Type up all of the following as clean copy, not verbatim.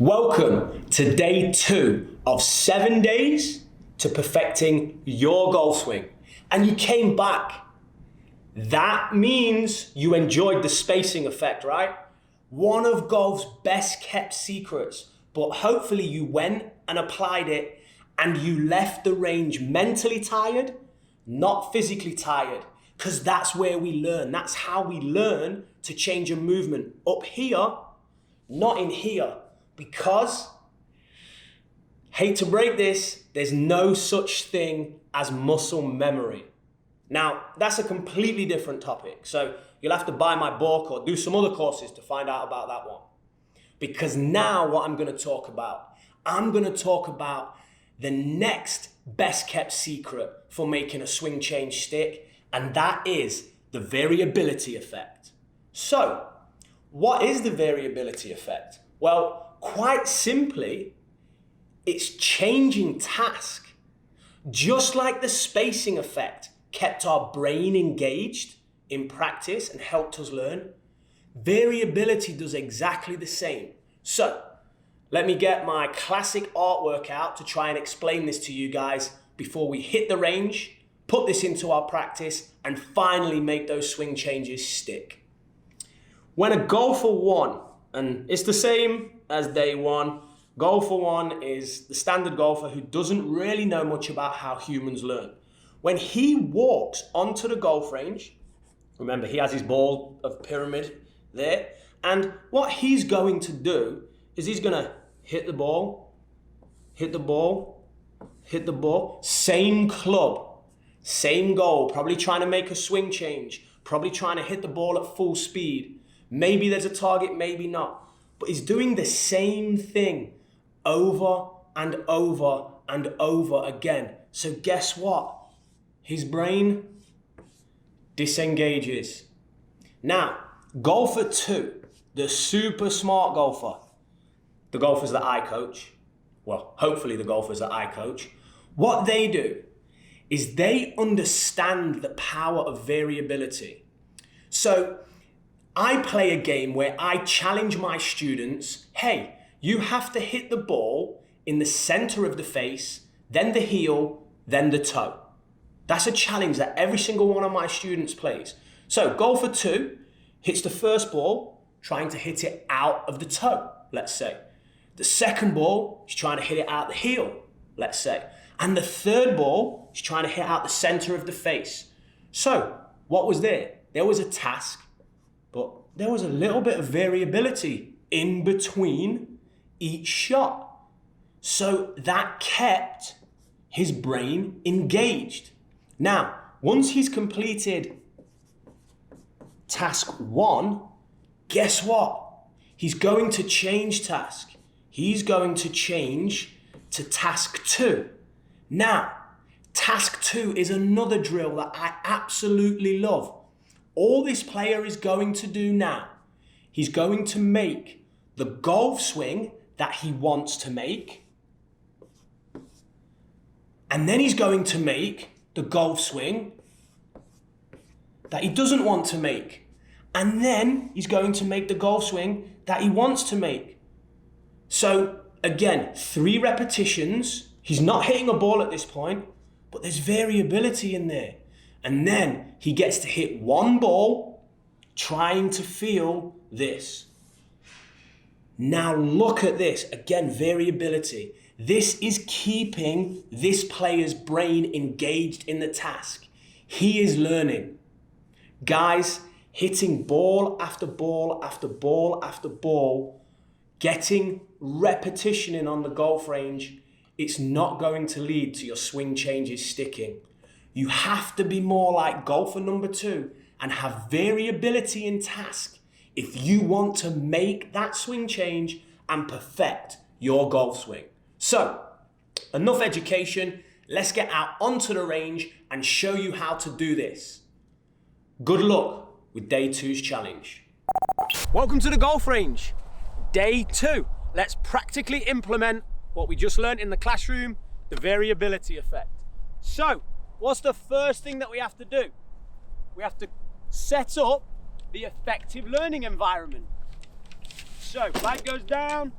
Welcome to day 2 of 7 days to perfecting your golf swing. And you came back. That means you enjoyed the spacing effect, right? One of golf's best kept secrets, but hopefully you went and applied it and you left the range mentally tired, not physically tired, because that's where we learn. That's how we learn to change a movement up here, not in here. Because, hate to break this, there's no such thing as muscle memory. Now, that's a completely different topic. So you'll have to buy my book or do some other courses to find out about that one. Because now what I'm going to talk about the next best kept secret for making a swing change stick, and that is the variability effect. So, what is the variability effect? Well, quite simply, it's changing task. Just like the spacing effect kept our brain engaged in practice and helped us learn, variability does exactly the same. So, let me get my classic artwork out to try and explain this to you guys before we hit the range, put this into our practice, and finally make those swing changes stick. When a golfer won, and it's the same as day 1, golfer 1 is the standard golfer who doesn't really know much about how humans learn. When he walks onto the golf range, remember he has his ball of pyramid there, and what he's going to do is he's going to hit the ball, hit the ball, hit the ball, same club, same goal, probably trying to make a swing change, probably trying to hit the ball at full speed. Maybe there's a target, maybe not. But he's doing the same thing over and over and over again. So guess what? His brain disengages. Now, golfer 2, the super smart golfer, the golfers that I coach, well, hopefully the golfers that I coach, what they do is they understand the power of variability. So, I play a game where I challenge my students, hey, you have to hit the ball in the center of the face, then the heel, then the toe. That's a challenge that every single one of my students plays. So golfer 2 hits the first ball, trying to hit it out of the toe, let's say. The second ball, he's trying to hit it out the heel, let's say. And the third ball, he's trying to hit out the center of the face. So what was there? There was a task, but there was a little bit of variability in between each shot. So that kept his brain engaged. Now, once he's completed task 1, guess what? He's going to change task. He's going to change to task 2. Now, task 2 is another drill that I absolutely love. All this player is going to do now, he's going to make the golf swing that he wants to make, and then he's going to make the golf swing that he doesn't want to make, and then he's going to make the golf swing that he wants to make. So again, 3 repetitions. He's not hitting a ball at this point, but there's variability in there. And then he gets to hit one ball, trying to feel this. Now look at this. Again, variability. This is keeping this player's brain engaged in the task. He is learning. Guys, hitting ball after ball after ball after ball, getting repetition in on the golf range, it's not going to lead to your swing changes sticking. You have to be more like golfer number 2 and have variability in task if you want to make that swing change and perfect your golf swing. So, enough education. Let's get out onto the range and show you how to do this. Good luck with day 2's challenge. Welcome to the golf range. Day 2. Let's practically implement what we just learned in the classroom, the variability effect. So, what's the first thing that we have to do? We have to set up the effective learning environment. So, flag goes down,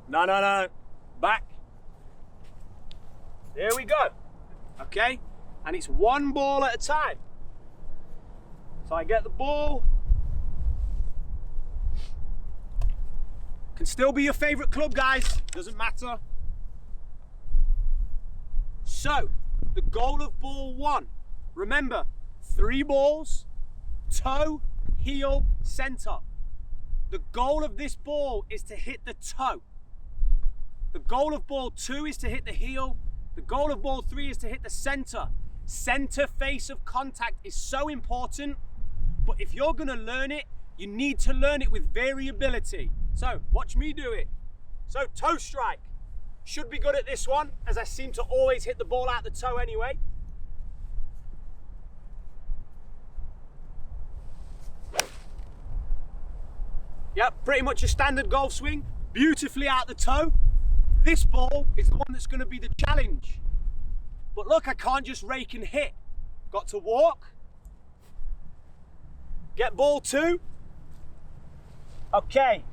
No, no, no. Back. There we go. Okay? And it's one ball at a time. So I get the ball. Can still be your favorite club, guys. Doesn't matter. So, the goal of ball one. Remember, 3 balls, toe, heel, center. The goal of this ball is to hit the toe. The goal of ball 2 is to hit the heel. The goal of ball 3 is to hit the center. Center face of contact is so important, but if you're gonna learn it, you need to learn it with variability. So watch me do it. So toe strike. Should be good at this one, as I seem to always hit the ball out the toe anyway. Yep, pretty much a standard golf swing, beautifully out the toe. This ball is the one that's going to be the challenge. But look, I can't just rake and hit. Got to walk. Get ball 2. Okay.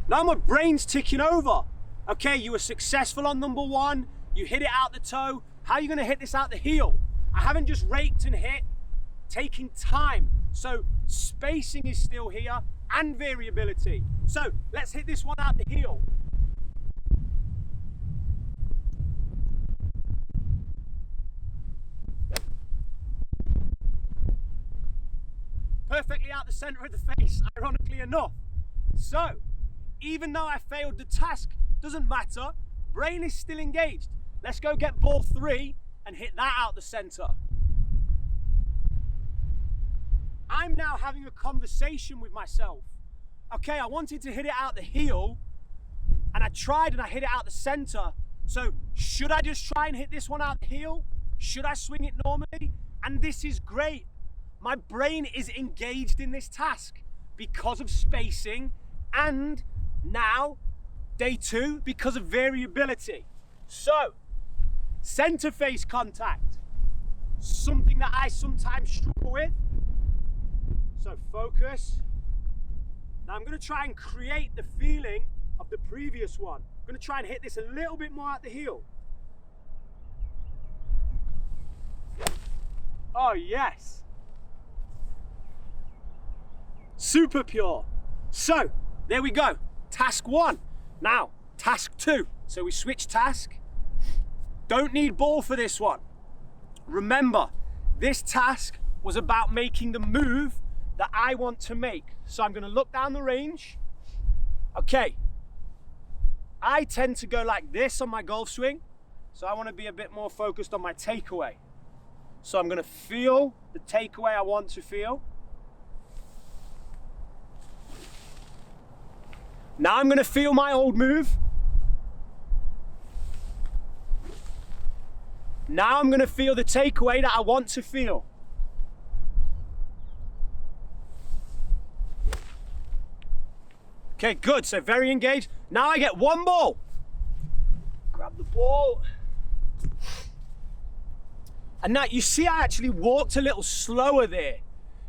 Now my brain's ticking over. Okay, you were successful on number 1. You hit it out the toe. How are you going to hit this out the heel? I haven't just raked and hit. Taking time. So spacing is still here and variability. So let's hit this one out the heel. Perfectly out the center of the face, ironically enough. So, even though I failed the task, doesn't matter, brain is still engaged. Let's go get ball 3 and hit that out the center. I'm now having a conversation with myself. Okay, I wanted to hit it out the heel, and I tried and I hit it out the center. So, should I just try and hit this one out the heel? Should I swing it normally? And this is great. My brain is engaged in this task because of spacing, and now, day 2, because of variability. So, center face contact, something that I sometimes struggle with. So focus. Now I'm going to try and create the feeling of the previous one. I'm going to try and hit this a little bit more at the heel. Oh yes. Super pure. So, there we go. Task 1. Now, task 2. So we switch task. Don't need ball for this one. Remember, this task was about making the move that I want to make. So I'm going to look down the range. Okay. I tend to go like this on my golf swing. So I want to be a bit more focused on my takeaway. So I'm going to feel the takeaway I want to feel. Now I'm going to feel my old move. Now I'm going to feel the takeaway that I want to feel. Okay, good. So very engaged. Now I get one ball. Grab the ball. And now you see I actually walked a little slower there.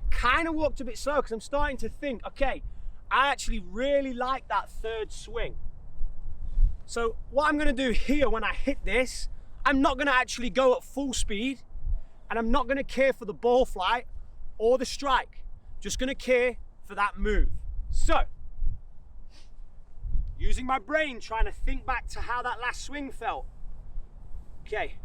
Kind of walked a bit slow because I'm starting to think, okay, I actually really like that third swing. So what I'm going to do here when I hit this, I'm not going to actually go at full speed, and I'm not going to care for the ball flight or the strike. Just going to care for that move. So, using my brain, trying to think back to how that last swing felt. Okay.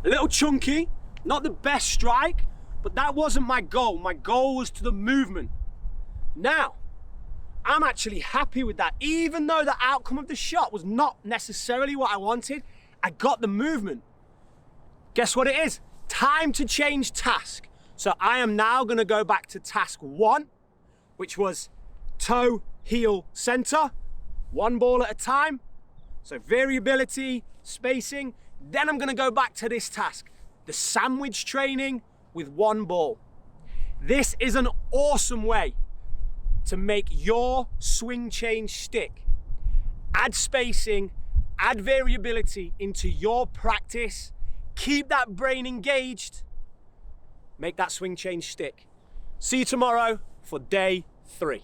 A little chunky, not the best strike, but that wasn't my goal. My goal was to the movement. Now, I'm actually happy with that. Even though the outcome of the shot was not necessarily what I wanted, I got the movement. Guess what it is? Time to change task. So I am now gonna go back to task 1, which was toe, heel, center, one ball at a time. So variability, spacing. Then I'm gonna go back to this task, the sandwich training with one ball. This is an awesome way to make your swing change stick. Add spacing, add variability into your practice, keep that brain engaged, make that swing change stick. See you tomorrow for day 3.